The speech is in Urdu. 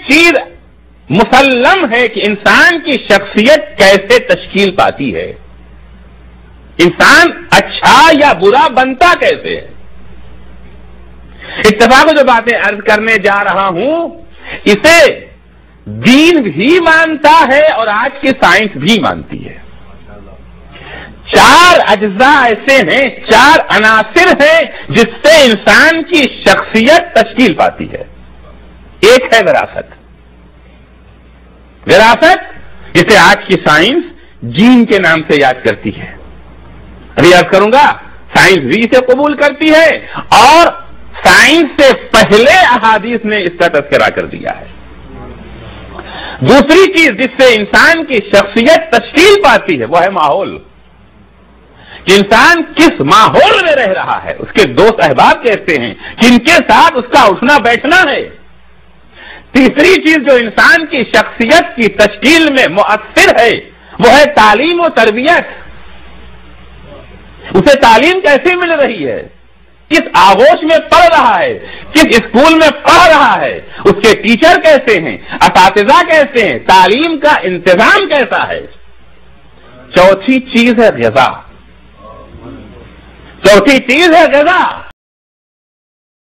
چیز مسلم ہے کہ انسان کی شخصیت کیسے تشکیل پاتی ہے، انسان اچھا یا برا بنتا کیسے ہے۔ اتفاق جو باتیں عرض کرنے جا رہا ہوں اسے دین بھی مانتا ہے اور آج کی سائنس بھی مانتی ہے۔ 4 اجزاء ایسے ہیں، 4 عناصر ہیں جس سے انسان کی شخصیت تشکیل پاتی ہے۔ ایک ہے وراثت، وراثت جسے آج کی سائنس جین کے نام سے یاد کرتی ہے۔ ابھی عرض کروں گا، سائنس بھی اسے قبول کرتی ہے اور سائنس سے پہلے احادیث نے اس کا تذکرہ کر دیا ہے۔ دوسری چیز جس سے انسان کی شخصیت تشکیل پاتی ہے وہ ہے ماحول، کہ انسان کس ماحول میں رہ رہا ہے، اس کے دوست احباب کیسے ہیں، جن کے ساتھ اس کا اٹھنا بیٹھنا ہے۔ تیسری چیز جو انسان کی شخصیت کی تشکیل میں مؤثر ہے وہ ہے تعلیم و تربیت، اسے تعلیم کیسے مل رہی ہے، کس آغوش میں پڑھ رہا ہے، کس اسکول میں پڑھ رہا ہے، اس کے ٹیچر کیسے ہیں، اساتذہ کیسے ہیں، تعلیم کا انتظام کیسا ہے۔ چوتھی چیز ہے غذا، چوتھی چیز ہے غذا۔